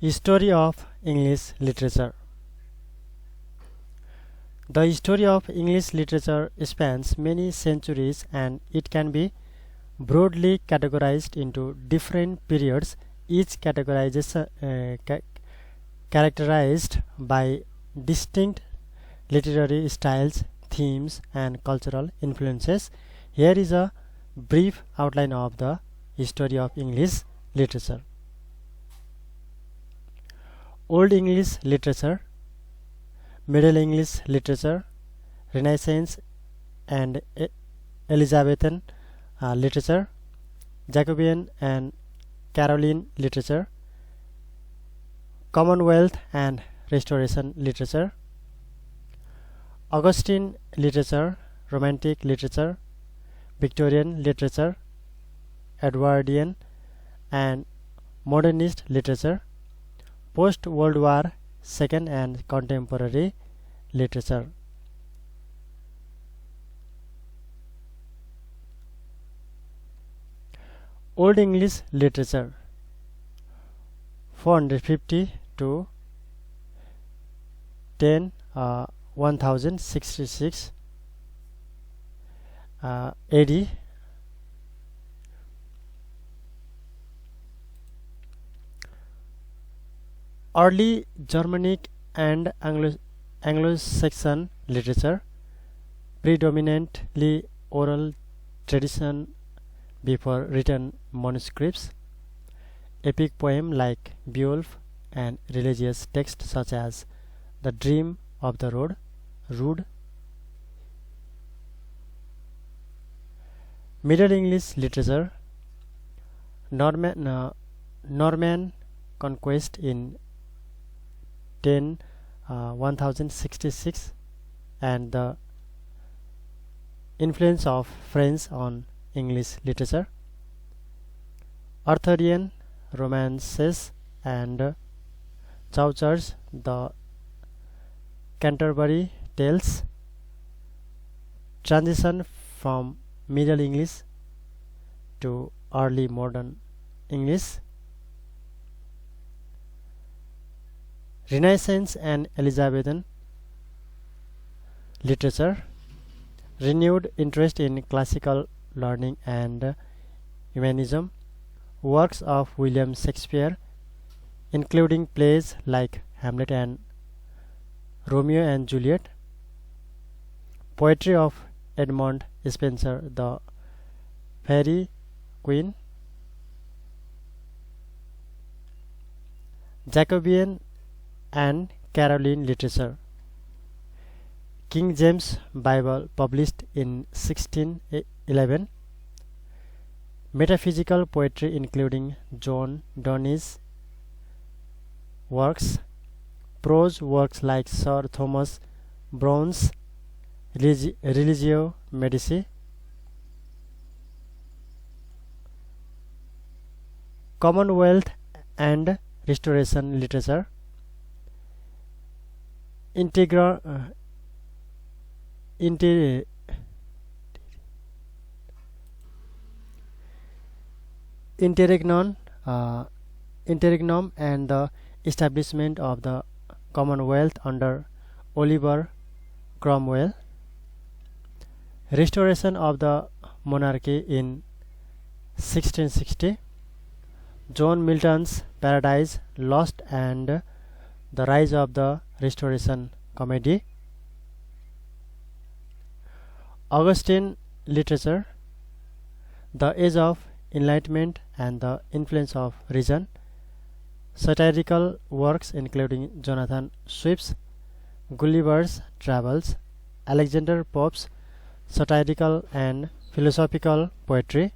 History of English literature. The history of English literature spans many centuries and it can be broadly categorized into different periods, each characterized by distinct literary styles, themes, and cultural influences. Here is a brief outline of the history of English literature. Old English literature, Middle English literature, Renaissance and Elizabethan literature, Jacobean and Caroline literature, Commonwealth and Restoration literature, Augustine literature, Romantic literature, Victorian literature, Edwardian and Modernist literature, Post-World War II and contemporary literature. Old English literature 450 to 1066 AD. Early Germanic and Anglo-Saxon literature, predominantly oral tradition before written manuscripts, epic poem like Beowulf and religious texts such as The Dream of the Rood. Middle English literature, Norman conquest in 1066 and the influence of French on English literature, Arthurian romances and Chaucer's The Canterbury Tales, transition from Middle English to early modern English, Renaissance and Elizabethan literature, renewed interest in classical learning and humanism, works of William Shakespeare, including plays like Hamlet and Romeo and Juliet, poetry of Edmund Spenser, The Faerie Queene, Jacobean and Caroline literature, King James Bible published in 1611, metaphysical poetry including John Donne's works, prose works like Sir Thomas Browne's Religio Medici, Commonwealth and Restoration literature, interregnum and the establishment of the Commonwealth under Oliver Cromwell, restoration of the monarchy in 1660, John Milton's Paradise Lost and the rise of the Restoration comedy, Augustine literature, the age of enlightenment and the influence of reason, satirical works including Jonathan Swift's Gulliver's Travels, Alexander Pope's satirical and philosophical poetry,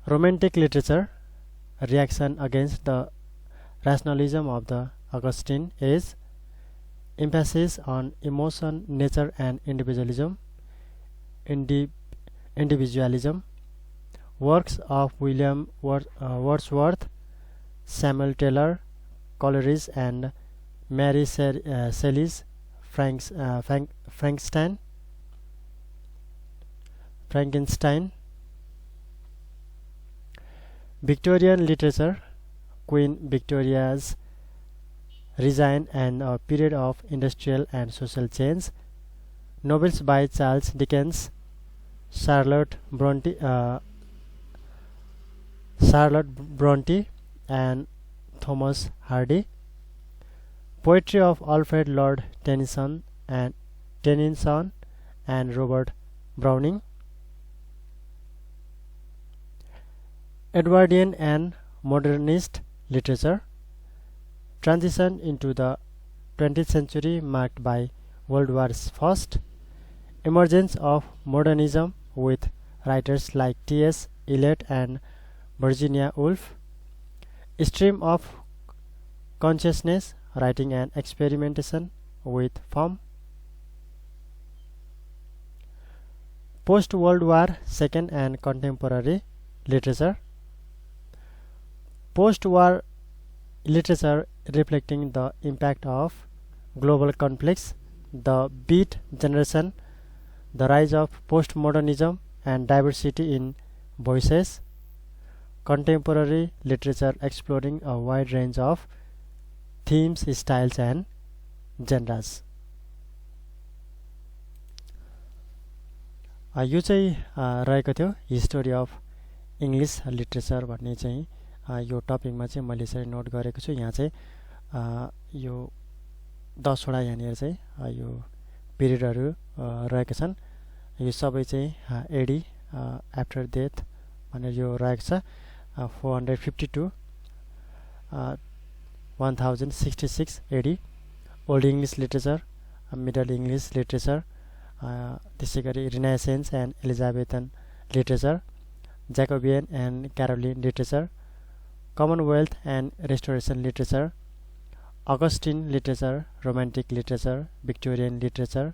Romantic literature, reaction against the rationalism of the Augustine age, emphasis on emotion, nature and individualism, works of William Wordsworth, Samuel Taylor Coleridge and Mary Shelley's Frankenstein, Victorian literature, Queen Victoria's reign and a period of industrial and social change. Novels by Charles Dickens, Charlotte Bronte, and Thomas Hardy. Poetry of Alfred Lord Tennyson and Robert Browning. Edwardian and modernist literature. Transition into the 20th century marked by World War I. Emergence of modernism with writers like T.S. Eliot and Virginia Woolf. Stream of consciousness, writing and experimentation with form. Post-World War II and contemporary literature. Post-war literature reflecting the impact of global conflicts, the Beat generation, the rise of postmodernism and diversity in voices. Contemporary literature exploring a wide range of themes, styles and genres. यो चाहिँ रहेको थियो history of English literature भन्ने चाहिँ यो टपिकमा चाहिँ मैले चाहिँ नोट गरेको छु। यहाँ चाहिँ यो 10 वटा यहाँनिर चाहिँ यो पिरियडहरु रहेका छन्। यो सबै चाहिँ एडी आफ्टर डेथ भनेर यो रहेको छ। 452 1066 AD old English literature, middle English literature, त्यसैगरी renaissance and Elizabethan literature, Jacobean and Caroline literature, commonwealth and restoration literature, Augustan literature, romantic literature, Victorian literature,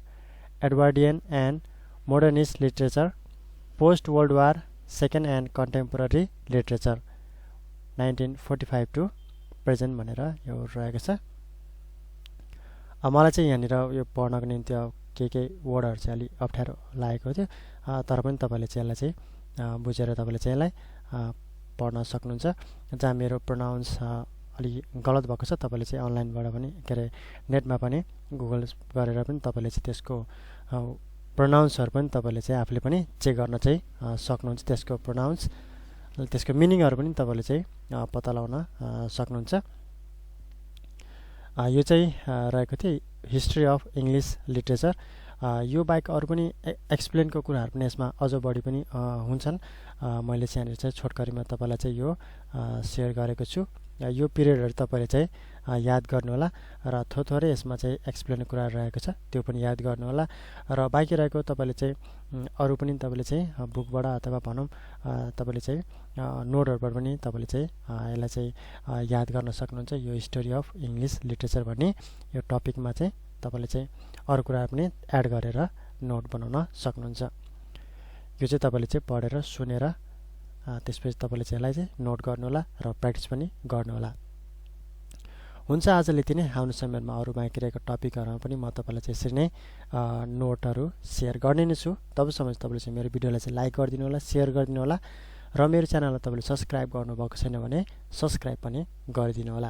Edwardian and modernist literature, post world war second and contemporary literature 1945 to present भनेर यो रहेको छ। मलाई चाहिँ यहाँनिर यो पढ्नको निम्ति के वर्डहरु चाहिँ अलि अप्ठ्यारो लागेको थियो, तर पनि तपाईले चाहिँ यसलाई चाहिँ बुझेर तपाईले चाहिँ यसलाई पढ्न सक्नुहुन्छ। जहाँ मेरो प्रोनाउन्स अलि गलत भएको छ तपाईले चाहिँ अनलाइनबाट पनि के रे नेटमा पनि गुगल गरेर पनि तपाईले चाहिँ त्यसको प्रोनाउन्सहरु पनि तपाईले चाहिँ आफूले पनि चेक गर्न चाहिँ सक्नुहुन्छ। त्यसको प्रोनाउन्स त्यसको मिनिङहरु पनि तपाईले चाहिँ पत्ता लगाउन सक्नुहुन्छ। यो चाहिँ रहेको थियो हिस्ट्री अफ इंग्लिश लिटरेचर। यो बाहेक अरु पनि एक्सप्लेनको कुराहरु पनि यसमा अझ बढी पनि हुन्छन्। मैले चाहिँ यहाँनिर चाहिँ छोटकरीमा तपाईलाई चाहिँ यो शेयर गरेको छु। यो पिरियडहरु तपाईले चाहिँ याद गर्नु होला र थोथोरै यसमा चाहिँ एक्सप्लेन कुरा रहेको छ त्यो पनि याद गर्नु होला र बाँकी रहेको तपाईले चाहिँ अरु पनि तपाईले चाहिँ बुकबाट अथवा भनौं तपाईले चाहिँ नोटहरुबाट पनि तपाईले चाहिँ यसलाई चाहिँ याद गर्न सक्नुहुन्छ। यो हिस्टोरी अफ इंग्लिश लिटरेचर भन्ने यो टपिकमा चाहिँ तपाईले चाहिँ अरु कुरा पनि एड गरेर नोट बनाउन सक्नुहुन्छ। यो चाहिँ तपाईले चाहिँ पढेर सुनेर त्यसपछि तपाईले चाहिँ यसलाई चाहिँ नोट गर्नु होला र प्र्याक्टिस पनि गर्नु होला। हुन्छ आजले यति नै। आउने समयमा अरु बाँकी रहेको टपिकहरुमा पनि म तपाईलाई चाहिँ यसरी नै नोटहरु शेयर गर्ने नै छु। तबसम्म तपाईले चाहिँ मेरो भिडियोलाई चाहिँ लाइक गरिदिनु होला, शेयर गरिदिनु होला र मेरो च्यानललाई तपाईले सब्स्क्राइब गर्नुभएको छैन भने सब्स्क्राइब पनि गरिदिनु होला।